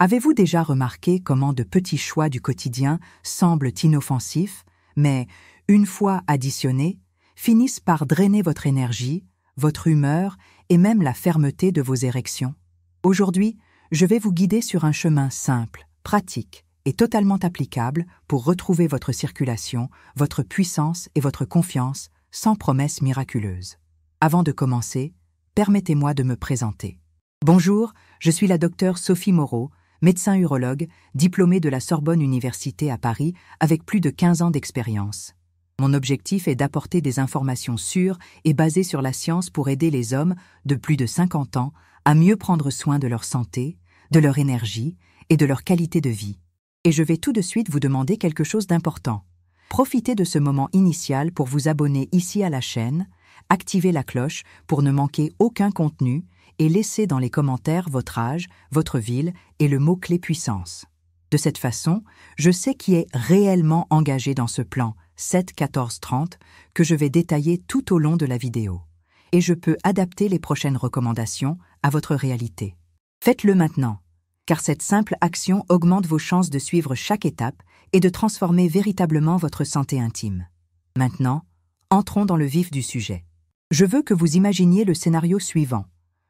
Avez-vous déjà remarqué comment de petits choix du quotidien semblent inoffensifs, mais, une fois additionnés, finissent par drainer votre énergie, votre humeur et même la fermeté de vos érections? Aujourd'hui, je vais vous guider sur un chemin simple, pratique et totalement applicable pour retrouver votre circulation, votre puissance et votre confiance sans promesses miraculeuses. Avant de commencer, permettez-moi de me présenter. Bonjour, je suis la docteure Sophie Moreau, médecin urologue, diplômée de la Sorbonne Université à Paris avec plus de 15 ans d'expérience. Mon objectif est d'apporter des informations sûres et basées sur la science pour aider les hommes de plus de 50 ans à mieux prendre soin de leur santé, de leur énergie et de leur qualité de vie. Et je vais tout de suite vous demander quelque chose d'important. Profitez de ce moment initial pour vous abonner ici à la chaîne, activer la cloche pour ne manquer aucun contenu et laissez dans les commentaires votre âge, votre ville et le mot-clé puissance. De cette façon, je sais qui est réellement engagé dans ce plan 7-14-30 que je vais détailler tout au long de la vidéo. Et je peux adapter les prochaines recommandations à votre réalité. Faites-le maintenant, car cette simple action augmente vos chances de suivre chaque étape et de transformer véritablement votre santé intime. Maintenant, entrons dans le vif du sujet. Je veux que vous imaginiez le scénario suivant.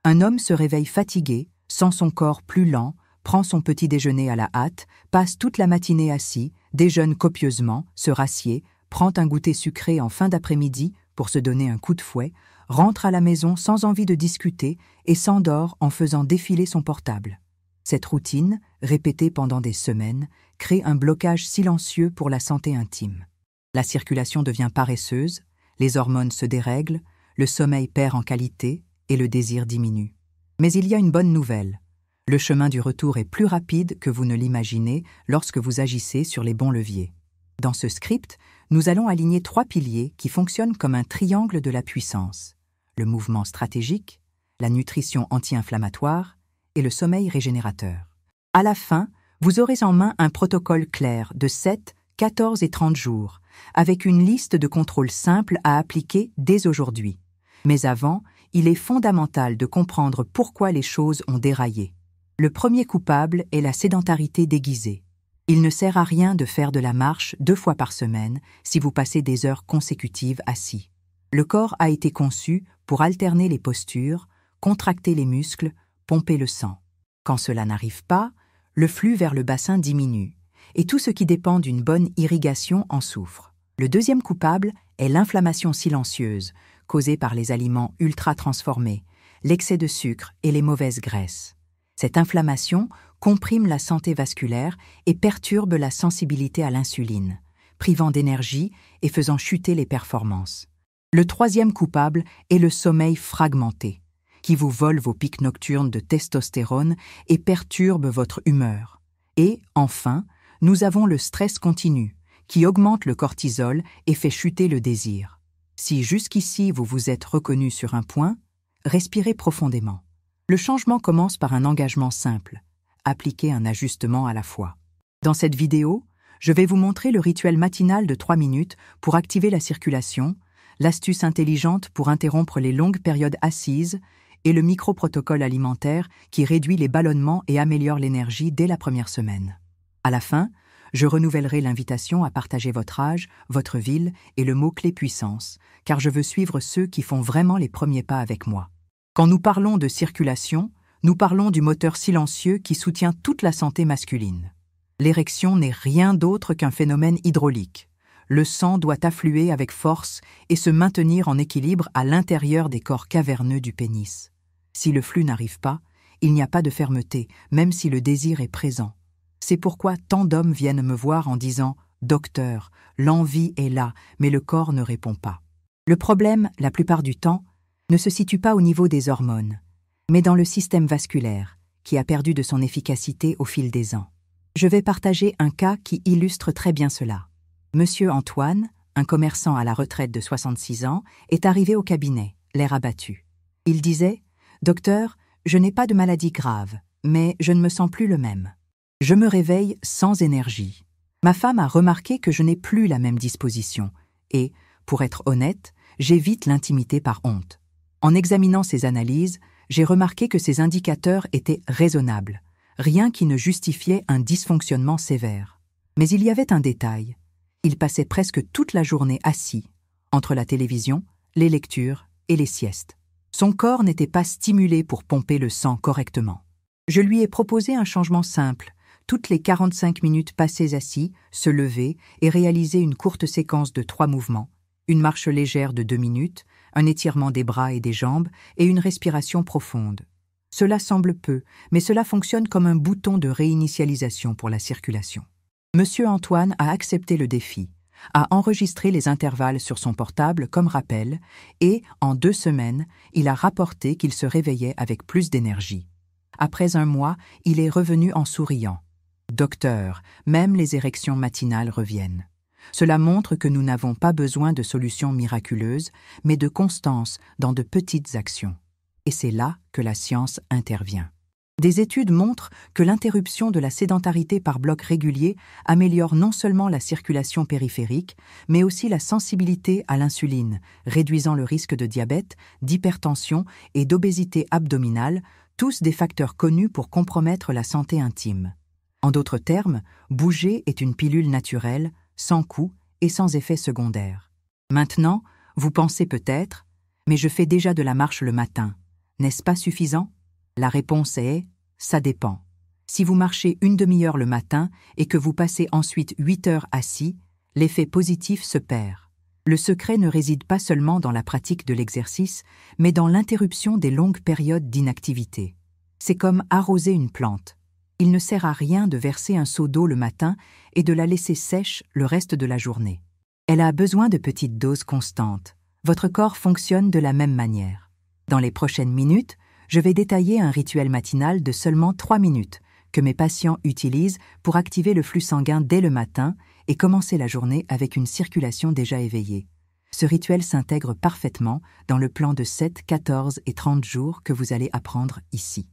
Un homme se réveille fatigué, sent son corps plus lent, prend son petit déjeuner à la hâte, passe toute la matinée assis, déjeune copieusement, se rassied, prend un goûter sucré en fin d'après-midi pour se donner un coup de fouet, rentre à la maison sans envie de discuter et s'endort en faisant défiler son portable. Cette routine, répétée pendant des semaines, crée un blocage silencieux pour la santé intime. La circulation devient paresseuse, les hormones se dérèglent, le sommeil perd en qualité et le désir diminue. Mais il y a une bonne nouvelle. Le chemin du retour est plus rapide que vous ne l'imaginez lorsque vous agissez sur les bons leviers. Dans ce script, nous allons aligner 3 piliers qui fonctionnent comme un triangle de la puissance. Le mouvement stratégique, la nutrition anti-inflammatoire et le sommeil régénérateur. À la fin, vous aurez en main un protocole clair de 7, 14 et 30 jours, avec une liste de contrôles simples à appliquer dès aujourd'hui. Mais avant, il est fondamental de comprendre pourquoi les choses ont déraillé. Le premier coupable est la sédentarité déguisée. Il ne sert à rien de faire de la marche 2 fois par semaine si vous passez des heures consécutives assis. Le corps a été conçu pour alterner les postures, contracter les muscles, pomper le sang. Quand cela n'arrive pas, le flux vers le bassin diminue, et tout ce qui dépend d'une bonne irrigation en souffre. Le deuxième coupable est l'inflammation silencieuse, causée par les aliments ultra-transformés, l'excès de sucre et les mauvaises graisses. Cette inflammation comprime la santé vasculaire et perturbe la sensibilité à l'insuline, privant d'énergie et faisant chuter les performances. Le troisième coupable est le sommeil fragmenté, qui vous vole vos pics nocturnes de testostérone et perturbe votre humeur. Et, enfin, nous avons le stress continu, qui augmente le cortisol et fait chuter le désir. Si jusqu'ici vous vous êtes reconnu sur un point, respirez profondément. Le changement commence par un engagement simple, appliquer un ajustement à la fois. Dans cette vidéo, je vais vous montrer le rituel matinal de 3 minutes pour activer la circulation, l'astuce intelligente pour interrompre les longues périodes assises et le micro-protocole alimentaire qui réduit les ballonnements et améliore l'énergie dès la première semaine. À la fin, je renouvellerai l'invitation à partager votre âge, votre ville et le mot-clé puissance, car je veux suivre ceux qui font vraiment les premiers pas avec moi. Quand nous parlons de circulation, nous parlons du moteur silencieux qui soutient toute la santé masculine. L'érection n'est rien d'autre qu'un phénomène hydraulique. Le sang doit affluer avec force et se maintenir en équilibre à l'intérieur des corps caverneux du pénis. Si le flux n'arrive pas, il n'y a pas de fermeté, même si le désir est présent. C'est pourquoi tant d'hommes viennent me voir en disant « Docteur, l'envie est là, mais le corps ne répond pas ». Le problème, la plupart du temps, ne se situe pas au niveau des hormones, mais dans le système vasculaire, qui a perdu de son efficacité au fil des ans. Je vais partager un cas qui illustre très bien cela. Monsieur Antoine, un commerçant à la retraite de 66 ans, est arrivé au cabinet, l'air abattu. Il disait « Docteur, je n'ai pas de maladie grave, mais je ne me sens plus le même. Je me réveille sans énergie. Ma femme a remarqué que je n'ai plus la même disposition et, pour être honnête, j'évite l'intimité par honte. En examinant ces analyses, j'ai remarqué que ces indicateurs étaient raisonnables. rien qui ne justifiait un dysfonctionnement sévère. Mais il y avait un détail. Il passait presque toute la journée assis, entre la télévision, les lectures et les siestes. Son corps n'était pas stimulé pour pomper le sang correctement. Je lui ai proposé un changement simple, toutes les 45 minutes passées assis, se lever et réaliser une courte séquence de 3 mouvements, une marche légère de 2 minutes, un étirement des bras et des jambes et une respiration profonde. Cela semble peu, mais cela fonctionne comme un bouton de réinitialisation pour la circulation. Monsieur Antoine a accepté le défi, a enregistré les intervalles sur son portable comme rappel et, en 2 semaines, il a rapporté qu'il se réveillait avec plus d'énergie. Après 1 mois, il est revenu en souriant. « Docteur, même les érections matinales reviennent. » Cela montre que nous n'avons pas besoin de solutions miraculeuses, mais de constance dans de petites actions. Et c'est là que la science intervient. Des études montrent que l'interruption de la sédentarité par bloc régulier améliore non seulement la circulation périphérique, mais aussi la sensibilité à l'insuline, réduisant le risque de diabète, d'hypertension et d'obésité abdominale, tous des facteurs connus pour compromettre la santé intime. En d'autres termes, bouger est une pilule naturelle, sans coût et sans effet secondaire. Maintenant, vous pensez peut-être « mais je fais déjà de la marche le matin. N'est-ce pas suffisant ?» La réponse est « ça dépend. Si vous marchez une demi-heure le matin et que vous passez ensuite 8 heures assis, l'effet positif se perd. Le secret ne réside pas seulement dans la pratique de l'exercice, mais dans l'interruption des longues périodes d'inactivité. C'est comme arroser une plante. Il ne sert à rien de verser un seau d'eau le matin et de la laisser sèche le reste de la journée. Elle a besoin de petites doses constantes. Votre corps fonctionne de la même manière. Dans les prochaines minutes, je vais détailler un rituel matinal de seulement 3 minutes que mes patients utilisent pour activer le flux sanguin dès le matin et commencer la journée avec une circulation déjà éveillée. Ce rituel s'intègre parfaitement dans le plan de 7, 14 et 30 jours que vous allez apprendre ici.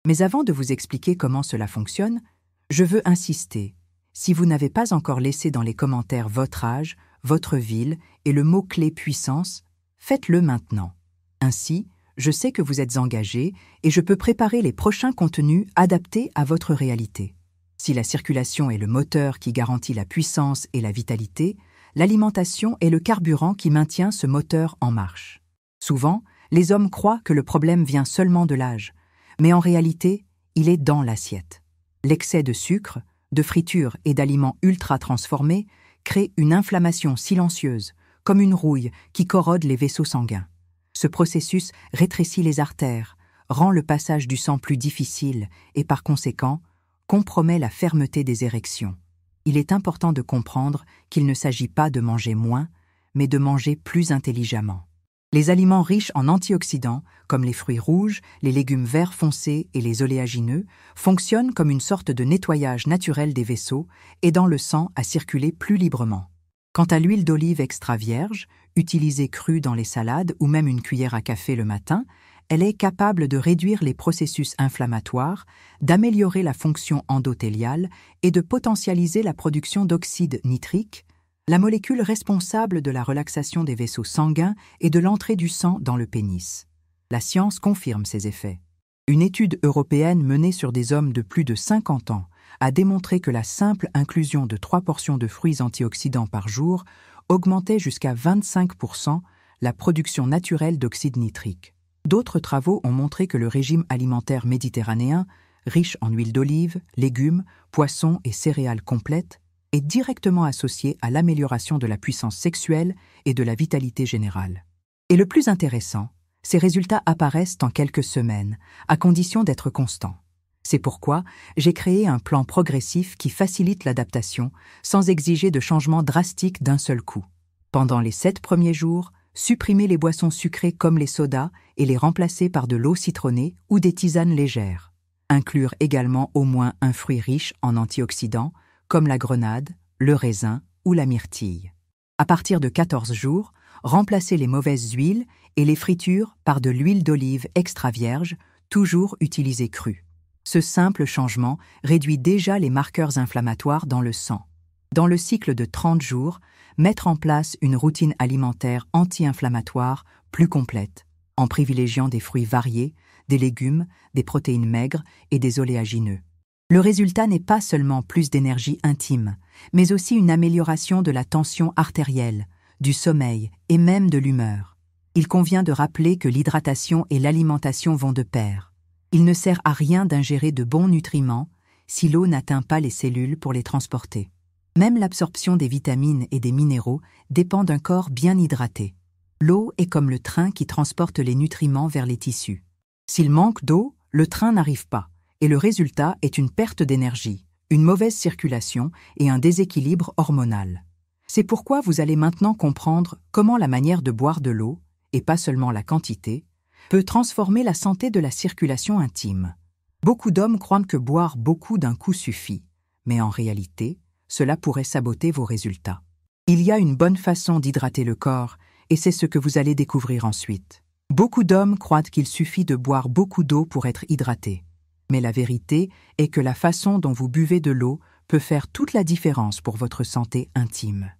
Mais avant de vous expliquer comment cela fonctionne, je veux insister. Si vous n'avez pas encore laissé dans les commentaires votre âge, votre ville et le mot-clé puissance, faites-le maintenant. Ainsi, je sais que vous êtes engagé et je peux préparer les prochains contenus adaptés à votre réalité. Si la circulation est le moteur qui garantit la puissance et la vitalité, l'alimentation est le carburant qui maintient ce moteur en marche. Souvent, les hommes croient que le problème vient seulement de l'âge, mais en réalité, il est dans l'assiette. L'excès de sucre, de friture et d'aliments ultra transformés crée une inflammation silencieuse, comme une rouille qui corrode les vaisseaux sanguins. Ce processus rétrécit les artères, rend le passage du sang plus difficile et, par conséquent, compromet la fermeté des érections. Il est important de comprendre qu'il ne s'agit pas de manger moins, mais de manger plus intelligemment. Les aliments riches en antioxydants, comme les fruits rouges, les légumes verts foncés et les oléagineux, fonctionnent comme une sorte de nettoyage naturel des vaisseaux, aidant le sang à circuler plus librement. Quant à l'huile d'olive extra vierge, utilisée crue dans les salades ou même une cuillère à café le matin, elle est capable de réduire les processus inflammatoires, d'améliorer la fonction endothéliale et de potentialiser la production d'oxyde nitrique, la molécule responsable de la relaxation des vaisseaux sanguins et de l'entrée du sang dans le pénis. La science confirme ces effets. Une étude européenne menée sur des hommes de plus de 50 ans a démontré que la simple inclusion de 3 portions de fruits antioxydants par jour augmentait jusqu'à 25% la production naturelle d'oxyde nitrique. D'autres travaux ont montré que le régime alimentaire méditerranéen, riche en huile d'olive, légumes, poissons et céréales complètes, est directement associé à l'amélioration de la puissance sexuelle et de la vitalité générale. Et le plus intéressant, ces résultats apparaissent en quelques semaines, à condition d'être constants. C'est pourquoi j'ai créé un plan progressif qui facilite l'adaptation sans exiger de changements drastiques d'un seul coup. Pendant les 7 premiers jours, supprimez les boissons sucrées comme les sodas et les remplacer par de l'eau citronnée ou des tisanes légères. Inclure également au moins un fruit riche en antioxydants, comme la grenade, le raisin ou la myrtille. À partir de 14 jours, remplacez les mauvaises huiles et les fritures par de l'huile d'olive extra vierge, toujours utilisée crue. Ce simple changement réduit déjà les marqueurs inflammatoires dans le sang. Dans le cycle de 30 jours, mettre en place une routine alimentaire anti-inflammatoire plus complète, en privilégiant des fruits variés, des légumes, des protéines maigres et des oléagineux. Le résultat n'est pas seulement plus d'énergie intime, mais aussi une amélioration de la tension artérielle, du sommeil et même de l'humeur. Il convient de rappeler que l'hydratation et l'alimentation vont de pair. Il ne sert à rien d'ingérer de bons nutriments si l'eau n'atteint pas les cellules pour les transporter. Même l'absorption des vitamines et des minéraux dépend d'un corps bien hydraté. L'eau est comme le train qui transporte les nutriments vers les tissus. S'il manque d'eau, le train n'arrive pas, et le résultat est une perte d'énergie, une mauvaise circulation et un déséquilibre hormonal. C'est pourquoi vous allez maintenant comprendre comment la manière de boire de l'eau, et pas seulement la quantité, peut transformer la santé de la circulation intime. Beaucoup d'hommes croient que boire beaucoup d'un coup suffit, mais en réalité, cela pourrait saboter vos résultats. Il y a une bonne façon d'hydrater le corps, et c'est ce que vous allez découvrir ensuite. Beaucoup d'hommes croient qu'il suffit de boire beaucoup d'eau pour être hydraté. Mais la vérité est que la façon dont vous buvez de l'eau peut faire toute la différence pour votre santé intime.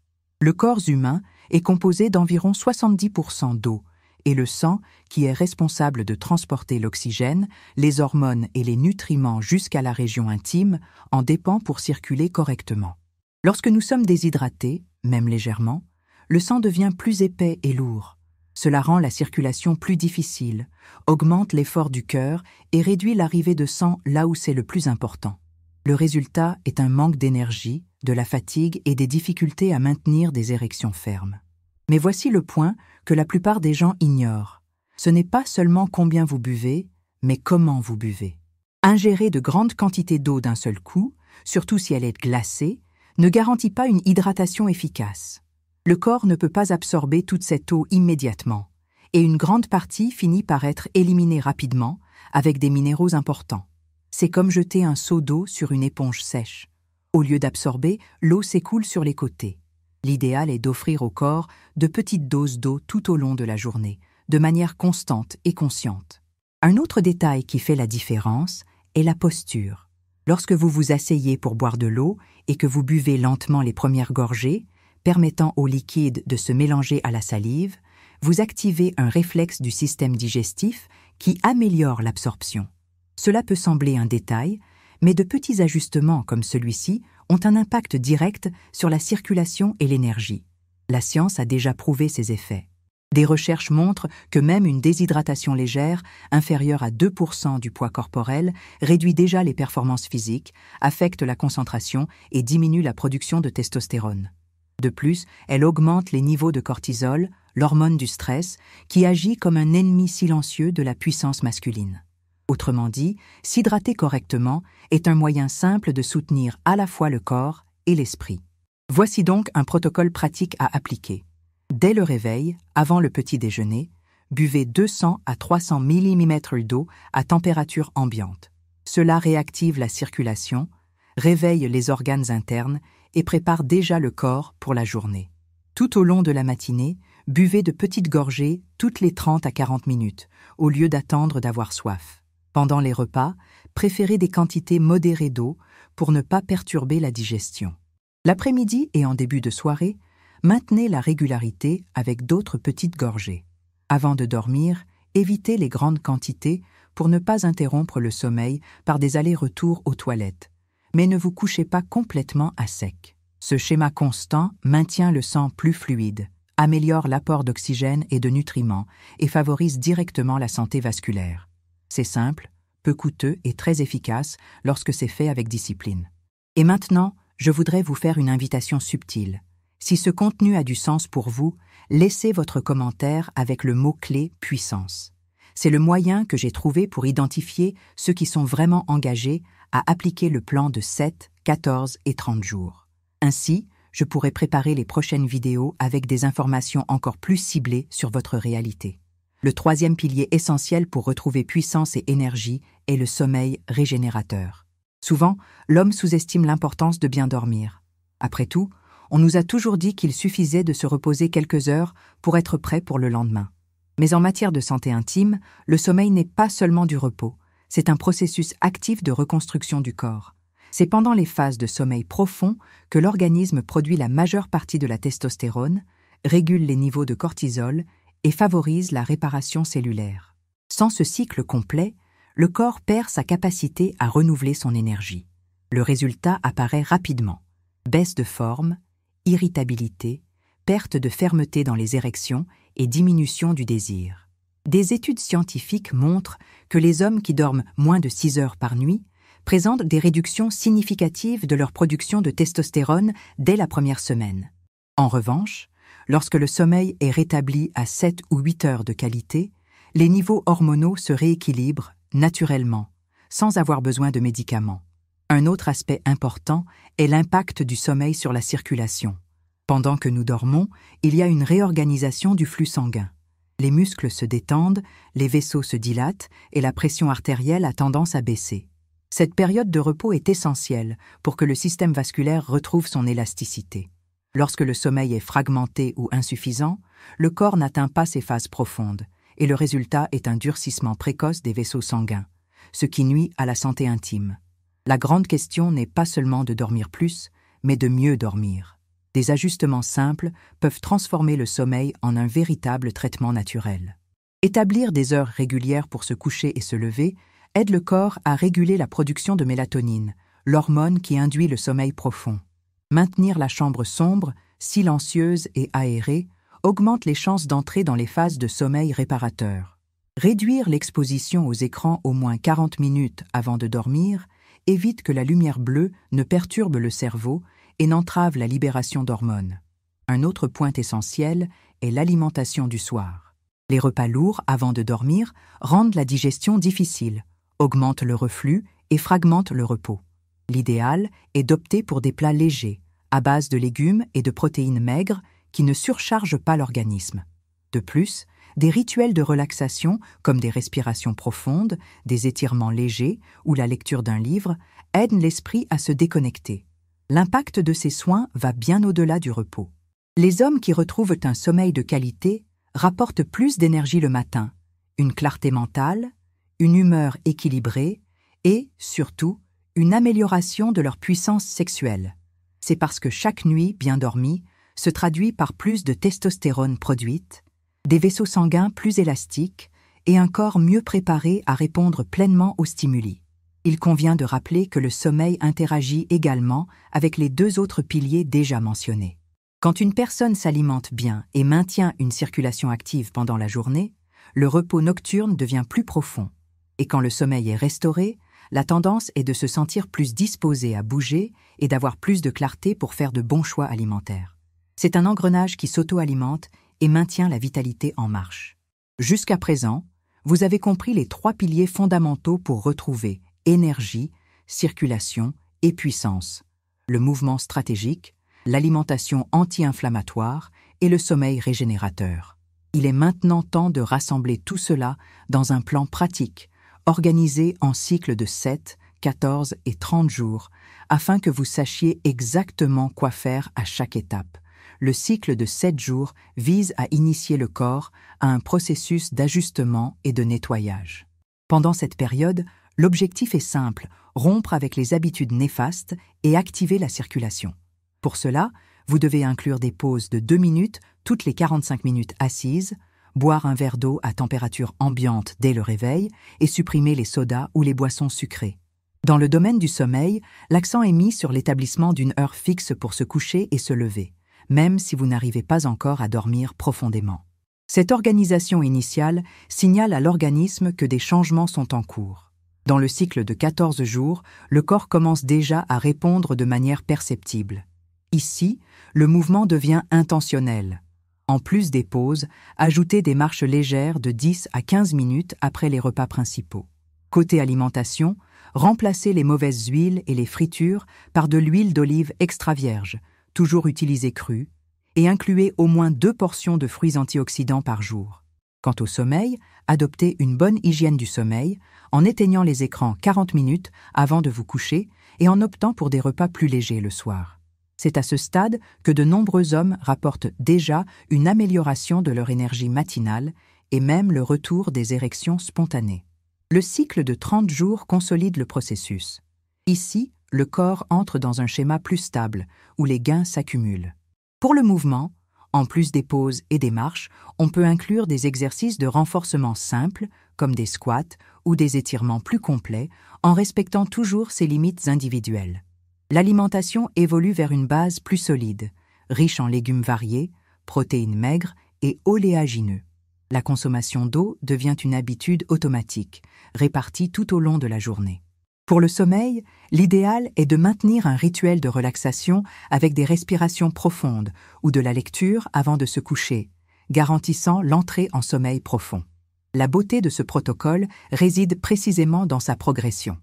Le corps humain est composé d'environ 70% d'eau, et le sang, qui est responsable de transporter l'oxygène, les hormones et les nutriments jusqu'à la région intime, en dépend pour circuler correctement. Lorsque nous sommes déshydratés, même légèrement, le sang devient plus épais et lourd. Cela rend la circulation plus difficile, augmente l'effort du cœur et réduit l'arrivée de sang là où c'est le plus important. Le résultat est un manque d'énergie, de la fatigue et des difficultés à maintenir des érections fermes. Mais voici le point que la plupart des gens ignorent. Ce n'est pas seulement combien vous buvez, mais comment vous buvez. Ingérer de grandes quantités d'eau d'un seul coup, surtout si elle est glacée, ne garantit pas une hydratation efficace. Le corps ne peut pas absorber toute cette eau immédiatement, et une grande partie finit par être éliminée rapidement, avec des minéraux importants. C'est comme jeter un seau d'eau sur une éponge sèche. Au lieu d'absorber, l'eau s'écoule sur les côtés. L'idéal est d'offrir au corps de petites doses d'eau tout au long de la journée, de manière constante et consciente. Un autre détail qui fait la différence est la posture. Lorsque vous vous asseyez pour boire de l'eau et que vous buvez lentement les premières gorgées, permettant au liquide de se mélanger à la salive, vous activez un réflexe du système digestif qui améliore l'absorption. Cela peut sembler un détail, mais de petits ajustements comme celui-ci ont un impact direct sur la circulation et l'énergie. La science a déjà prouvé ces effets. Des recherches montrent que même une déshydratation légère, inférieure à 2% du poids corporel, réduit déjà les performances physiques, affecte la concentration et diminue la production de testostérone. De plus, elle augmente les niveaux de cortisol, l'hormone du stress, qui agit comme un ennemi silencieux de la puissance masculine. Autrement dit, s'hydrater correctement est un moyen simple de soutenir à la fois le corps et l'esprit. Voici donc un protocole pratique à appliquer. Dès le réveil, avant le petit déjeuner, buvez 200 à 300 mml d'eau à température ambiante. Cela réactive la circulation, réveille les organes internes et prépare déjà le corps pour la journée. Tout au long de la matinée, buvez de petites gorgées toutes les 30 à 40 minutes, au lieu d'attendre d'avoir soif. Pendant les repas, préférez des quantités modérées d'eau pour ne pas perturber la digestion. L'après-midi et en début de soirée, maintenez la régularité avec d'autres petites gorgées. Avant de dormir, évitez les grandes quantités pour ne pas interrompre le sommeil par des allers-retours aux toilettes. Mais ne vous couchez pas complètement à sec. Ce schéma constant maintient le sang plus fluide, améliore l'apport d'oxygène et de nutriments et favorise directement la santé vasculaire. C'est simple, peu coûteux et très efficace lorsque c'est fait avec discipline. Et maintenant, je voudrais vous faire une invitation subtile. Si ce contenu a du sens pour vous, laissez votre commentaire avec le mot-clé « puissance ». C'est le moyen que j'ai trouvé pour identifier ceux qui sont vraiment engagés à appliquer le plan de 7, 14 et 30 jours. Ainsi, je pourrai préparer les prochaines vidéos avec des informations encore plus ciblées sur votre réalité. Le troisième pilier essentiel pour retrouver puissance et énergie est le sommeil régénérateur. Souvent, l'homme sous-estime l'importance de bien dormir. Après tout, on nous a toujours dit qu'il suffisait de se reposer quelques heures pour être prêt pour le lendemain. Mais en matière de santé intime, le sommeil n'est pas seulement du repos, c'est un processus actif de reconstruction du corps. C'est pendant les phases de sommeil profond que l'organisme produit la majeure partie de la testostérone, régule les niveaux de cortisol et favorise la réparation cellulaire. Sans ce cycle complet, le corps perd sa capacité à renouveler son énergie. Le résultat apparaît rapidement. Baisse de forme, irritabilité, perte de fermeté dans les érections et diminution du désir. Des études scientifiques montrent que les hommes qui dorment moins de 6 heures par nuit présentent des réductions significatives de leur production de testostérone dès la première semaine. En revanche, lorsque le sommeil est rétabli à 7 ou 8 heures de qualité, les niveaux hormonaux se rééquilibrent naturellement, sans avoir besoin de médicaments. Un autre aspect important est l'impact du sommeil sur la circulation. Pendant que nous dormons, il y a une réorganisation du flux sanguin. Les muscles se détendent, les vaisseaux se dilatent et la pression artérielle a tendance à baisser. Cette période de repos est essentielle pour que le système vasculaire retrouve son élasticité. Lorsque le sommeil est fragmenté ou insuffisant, le corps n'atteint pas ses phases profondes et le résultat est un durcissement précoce des vaisseaux sanguins, ce qui nuit à la santé intime. La grande question n'est pas seulement de dormir plus, mais de mieux dormir. Des ajustements simples peuvent transformer le sommeil en un véritable traitement naturel. Établir des heures régulières pour se coucher et se lever aide le corps à réguler la production de mélatonine, l'hormone qui induit le sommeil profond. Maintenir la chambre sombre, silencieuse et aérée augmente les chances d'entrer dans les phases de sommeil réparateur. Réduire l'exposition aux écrans au moins 40 minutes avant de dormir évite que la lumière bleue ne perturbe le cerveau et n'entrave la libération d'hormones. Un autre point essentiel est l'alimentation du soir. Les repas lourds avant de dormir rendent la digestion difficile, augmentent le reflux et fragmentent le repos. L'idéal est d'opter pour des plats légers, à base de légumes et de protéines maigres qui ne surchargent pas l'organisme. De plus, des rituels de relaxation comme des respirations profondes, des étirements légers ou la lecture d'un livre aident l'esprit à se déconnecter. L'impact de ces soins va bien au-delà du repos. Les hommes qui retrouvent un sommeil de qualité rapportent plus d'énergie le matin, une clarté mentale, une humeur équilibrée et, surtout, une amélioration de leur puissance sexuelle. C'est parce que chaque nuit bien dormie se traduit par plus de testostérone produite, des vaisseaux sanguins plus élastiques et un corps mieux préparé à répondre pleinement aux stimuli. Il convient de rappeler que le sommeil interagit également avec les 2 autres piliers déjà mentionnés. Quand une personne s'alimente bien et maintient une circulation active pendant la journée, le repos nocturne devient plus profond. Et quand le sommeil est restauré, la tendance est de se sentir plus disposé à bouger et d'avoir plus de clarté pour faire de bons choix alimentaires. C'est un engrenage qui s'auto-alimente et maintient la vitalité en marche. Jusqu'à présent, vous avez compris les 3 piliers fondamentaux pour retrouver énergie, circulation et puissance, le mouvement stratégique, l'alimentation anti-inflammatoire et le sommeil régénérateur. Il est maintenant temps de rassembler tout cela dans un plan pratique, organisé en cycles de 7, 14 et 30 jours, afin que vous sachiez exactement quoi faire à chaque étape. Le cycle de 7 jours vise à initier le corps à un processus d'ajustement et de nettoyage. Pendant cette période, l'objectif est simple, rompre avec les habitudes néfastes et activer la circulation. Pour cela, vous devez inclure des pauses de 2 minutes toutes les 45 minutes assises, boire un verre d'eau à température ambiante dès le réveil et supprimer les sodas ou les boissons sucrées. Dans le domaine du sommeil, l'accent est mis sur l'établissement d'une heure fixe pour se coucher et se lever, même si vous n'arrivez pas encore à dormir profondément. Cette organisation initiale signale à l'organisme que des changements sont en cours. Dans le cycle de 14 jours, le corps commence déjà à répondre de manière perceptible. Ici, le mouvement devient intentionnel. En plus des pauses, ajoutez des marches légères de 10 à 15 minutes après les repas principaux. Côté alimentation, remplacez les mauvaises huiles et les fritures par de l'huile d'olive extra vierge, toujours utilisée crue, et incluez au moins 2 portions de fruits antioxydants par jour. Quant au sommeil, adoptez une bonne hygiène du sommeil en éteignant les écrans 40 minutes avant de vous coucher et en optant pour des repas plus légers le soir. C'est à ce stade que de nombreux hommes rapportent déjà une amélioration de leur énergie matinale et même le retour des érections spontanées. Le cycle de 30 jours consolide le processus. Ici, le corps entre dans un schéma plus stable, où les gains s'accumulent. Pour le mouvement, En plus des pauses et des marches, on peut inclure des exercices de renforcement simples, comme des squats ou des étirements plus complets, en respectant toujours ses limites individuelles. L'alimentation évolue vers une base plus solide, riche en légumes variés, protéines maigres et oléagineux. La consommation d'eau devient une habitude automatique, répartie tout au long de la journée. Pour le sommeil, l'idéal est de maintenir un rituel de relaxation avec des respirations profondes ou de la lecture avant de se coucher, garantissant l'entrée en sommeil profond. La beauté de ce protocole réside précisément dans sa progression.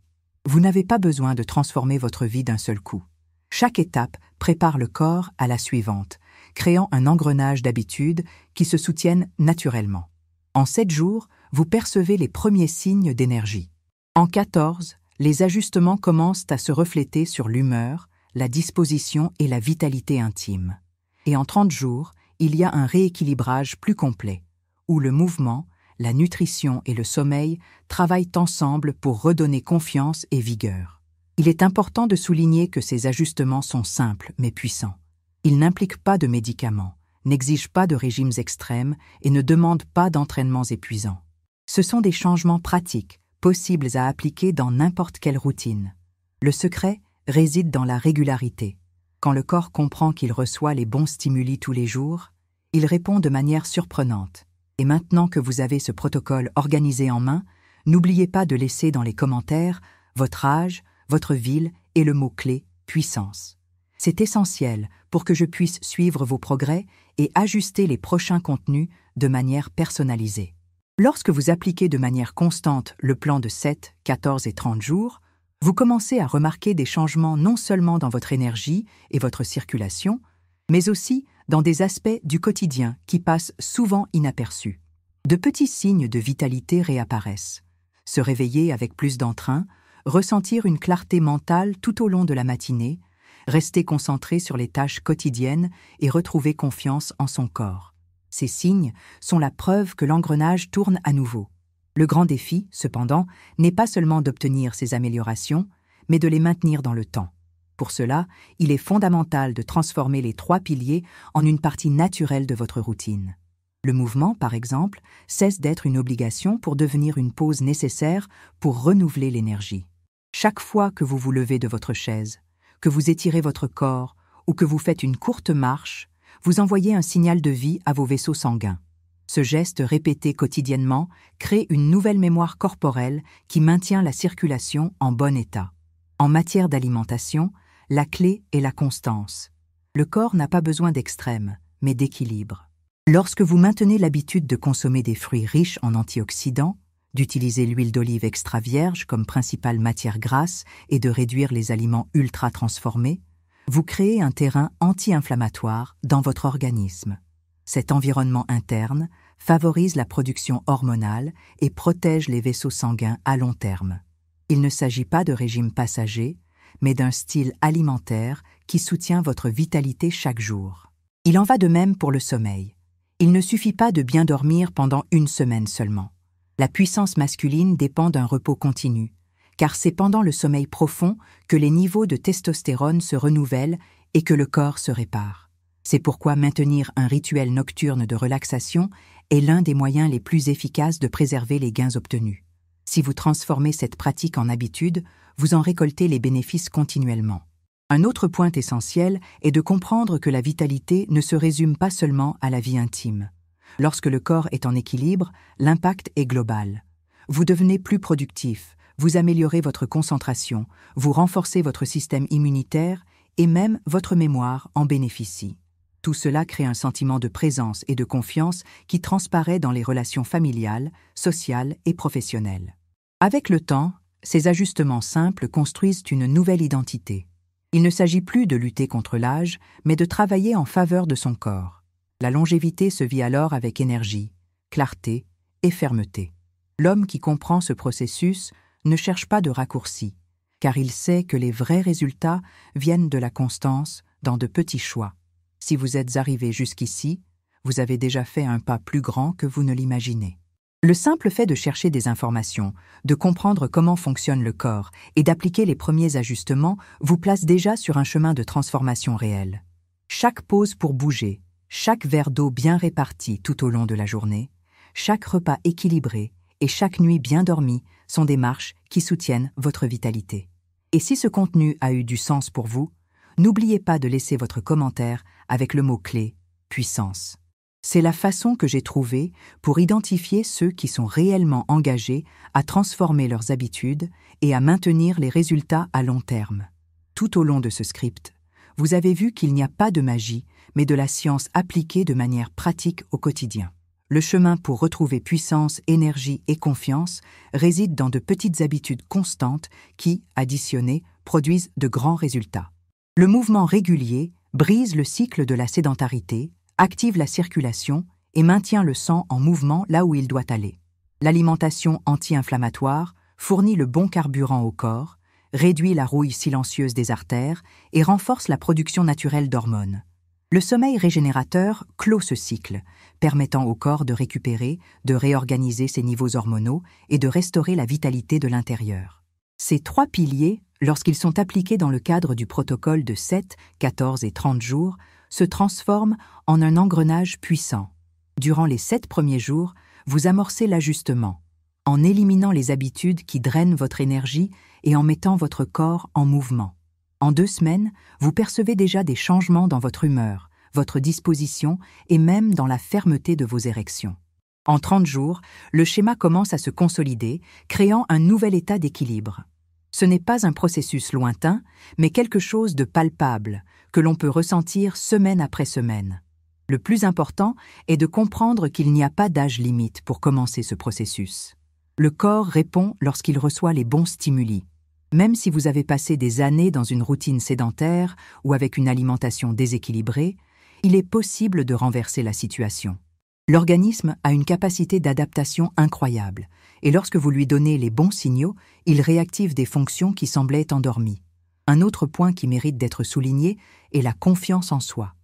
Vous n'avez pas besoin de transformer votre vie d'un seul coup. Chaque étape prépare le corps à la suivante, créant un engrenage d'habitudes qui se soutiennent naturellement. En 7 jours, vous percevez les premiers signes d'énergie. En 14, les ajustements commencent à se refléter sur l'humeur, la disposition et la vitalité intime. Et en 30 jours, il y a un rééquilibrage plus complet, où le mouvement, la nutrition et le sommeil travaillent ensemble pour redonner confiance et vigueur. Il est important de souligner que ces ajustements sont simples mais puissants. Ils n'impliquent pas de médicaments, n'exigent pas de régimes extrêmes et ne demandent pas d'entraînements épuisants. Ce sont des changements pratiques, possibles à appliquer dans n'importe quelle routine. Le secret réside dans la régularité. Quand le corps comprend qu'il reçoit les bons stimuli tous les jours, il répond de manière surprenante. Et maintenant que vous avez ce protocole organisé en main, n'oubliez pas de laisser dans les commentaires votre âge, votre ville et le mot-clé « puissance ». C'est essentiel pour que je puisse suivre vos progrès et ajuster les prochains contenus de manière personnalisée. Lorsque vous appliquez de manière constante le plan de 7, 14 et 30 jours, vous commencez à remarquer des changements non seulement dans votre énergie et votre circulation, mais aussi dans des aspects du quotidien qui passent souvent inaperçus. De petits signes de vitalité réapparaissent. Se réveiller avec plus d'entrain, ressentir une clarté mentale tout au long de la matinée, rester concentré sur les tâches quotidiennes et retrouver confiance en son corps. Ces signes sont la preuve que l'engrenage tourne à nouveau. Le grand défi, cependant, n'est pas seulement d'obtenir ces améliorations, mais de les maintenir dans le temps. Pour cela, il est fondamental de transformer les 3 piliers en une partie naturelle de votre routine. Le mouvement, par exemple, cesse d'être une obligation pour devenir une pause nécessaire pour renouveler l'énergie. Chaque fois que vous vous levez de votre chaise, que vous étirez votre corps ou que vous faites une courte marche, vous envoyez un signal de vie à vos vaisseaux sanguins. Ce geste répété quotidiennement crée une nouvelle mémoire corporelle qui maintient la circulation en bon état. En matière d'alimentation, la clé est la constance. Le corps n'a pas besoin d'extrêmes, mais d'équilibre. Lorsque vous maintenez l'habitude de consommer des fruits riches en antioxydants, d'utiliser l'huile d'olive extra vierge comme principale matière grasse et de réduire les aliments ultra transformés, vous créez un terrain anti-inflammatoire dans votre organisme. Cet environnement interne favorise la production hormonale et protège les vaisseaux sanguins à long terme. Il ne s'agit pas de régime passager, mais d'un style alimentaire qui soutient votre vitalité chaque jour. Il en va de même pour le sommeil. Il ne suffit pas de bien dormir pendant 1 semaine seulement. La puissance masculine dépend d'un repos continu, car c'est pendant le sommeil profond que les niveaux de testostérone se renouvellent et que le corps se répare. C'est pourquoi maintenir un rituel nocturne de relaxation est l'un des moyens les plus efficaces de préserver les gains obtenus. Si vous transformez cette pratique en habitude, vous en récoltez les bénéfices continuellement. Un autre point essentiel est de comprendre que la vitalité ne se résume pas seulement à la vie intime. Lorsque le corps est en équilibre, l'impact est global. Vous devenez plus productif, vous améliorez votre concentration, vous renforcez votre système immunitaire et même votre mémoire en bénéficie. Tout cela crée un sentiment de présence et de confiance qui transparaît dans les relations familiales, sociales et professionnelles. Avec le temps, ces ajustements simples construisent une nouvelle identité. Il ne s'agit plus de lutter contre l'âge, mais de travailler en faveur de son corps. La longévité se vit alors avec énergie, clarté et fermeté. L'homme qui comprend ce processus ne cherche pas de raccourcis, car il sait que les vrais résultats viennent de la constance dans de petits choix. Si vous êtes arrivé jusqu'ici, vous avez déjà fait un pas plus grand que vous ne l'imaginez. Le simple fait de chercher des informations, de comprendre comment fonctionne le corps et d'appliquer les premiers ajustements vous place déjà sur un chemin de transformation réelle. Chaque pause pour bouger, Chaque verre d'eau bien réparti tout au long de la journée, chaque repas équilibré et chaque nuit bien dormie sont des marches qui soutiennent votre vitalité. Et si ce contenu a eu du sens pour vous, n'oubliez pas de laisser votre commentaire avec le mot-clé « puissance ». C'est la façon que j'ai trouvée pour identifier ceux qui sont réellement engagés à transformer leurs habitudes et à maintenir les résultats à long terme. Tout au long de ce script, vous avez vu qu'il n'y a pas de magie, mais de la science appliquée de manière pratique au quotidien. Le chemin pour retrouver puissance, énergie et confiance réside dans de petites habitudes constantes qui, additionnées, produisent de grands résultats. Le mouvement régulier brise le cycle de la sédentarité, active la circulation et maintient le sang en mouvement là où il doit aller. L'alimentation anti-inflammatoire fournit le bon carburant au corps, réduit la rouille silencieuse des artères et renforce la production naturelle d'hormones. Le sommeil régénérateur clôt ce cycle, permettant au corps de récupérer, de réorganiser ses niveaux hormonaux et de restaurer la vitalité de l'intérieur. Ces trois piliers, lorsqu'ils sont appliqués dans le cadre du protocole de 7, 14 et 30 jours, se transforment en un engrenage puissant. Durant les 7 premiers jours, vous amorcez l'ajustement, en éliminant les habitudes qui drainent votre énergie et en mettant votre corps en mouvement. En 2 semaines, vous percevez déjà des changements dans votre humeur, votre disposition et même dans la fermeté de vos érections. En 30 jours, le schéma commence à se consolider, créant un nouvel état d'équilibre. Ce n'est pas un processus lointain, mais quelque chose de palpable, que l'on peut ressentir semaine après semaine. Le plus important est de comprendre qu'il n'y a pas d'âge limite pour commencer ce processus. Le corps répond lorsqu'il reçoit les bons stimuli. Même si vous avez passé des années dans une routine sédentaire ou avec une alimentation déséquilibrée, il est possible de renverser la situation. L'organisme a une capacité d'adaptation incroyable, et lorsque vous lui donnez les bons signaux, il réactive des fonctions qui semblaient endormies. Un autre point qui mérite d'être souligné est la confiance en soi.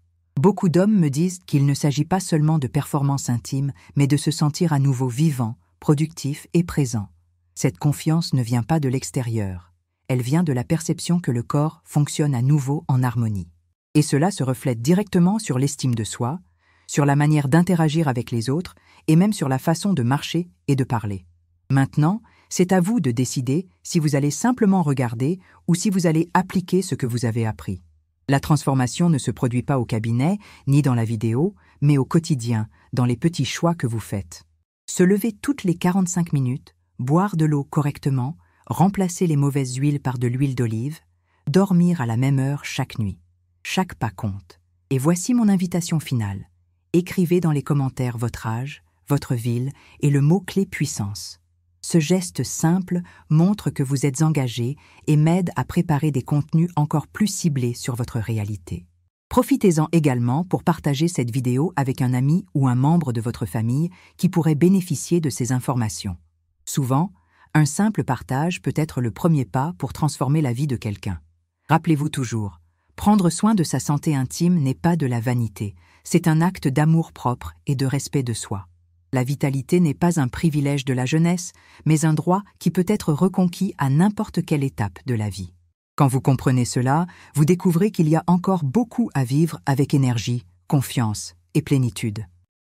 Beaucoup d'hommes me disent qu'il ne s'agit pas seulement de performance intime, mais de se sentir à nouveau vivant, productif et présent. Cette confiance ne vient pas de l'extérieur. Elle vient de la perception que le corps fonctionne à nouveau en harmonie. Et cela se reflète directement sur l'estime de soi, sur la manière d'interagir avec les autres et même sur la façon de marcher et de parler. Maintenant, c'est à vous de décider si vous allez simplement regarder ou si vous allez appliquer ce que vous avez appris. La transformation ne se produit pas au cabinet, ni dans la vidéo, mais au quotidien, dans les petits choix que vous faites. Se lever toutes les 45 minutes, boire de l'eau correctement, remplacer les mauvaises huiles par de l'huile d'olive, dormir à la même heure chaque nuit. Chaque pas compte. Et voici mon invitation finale. Écrivez dans les commentaires votre âge, votre ville et le mot-clé puissance. Ce geste simple montre que vous êtes engagé et m'aide à préparer des contenus encore plus ciblés sur votre réalité. Profitez-en également pour partager cette vidéo avec un ami ou un membre de votre famille qui pourrait bénéficier de ces informations. Souvent, un simple partage peut être le premier pas pour transformer la vie de quelqu'un. Rappelez-vous toujours, prendre soin de sa santé intime n'est pas de la vanité, c'est un acte d'amour-propre et de respect de soi. La vitalité n'est pas un privilège de la jeunesse, mais un droit qui peut être reconquis à n'importe quelle étape de la vie. Quand vous comprenez cela, vous découvrez qu'il y a encore beaucoup à vivre avec énergie, confiance et plénitude.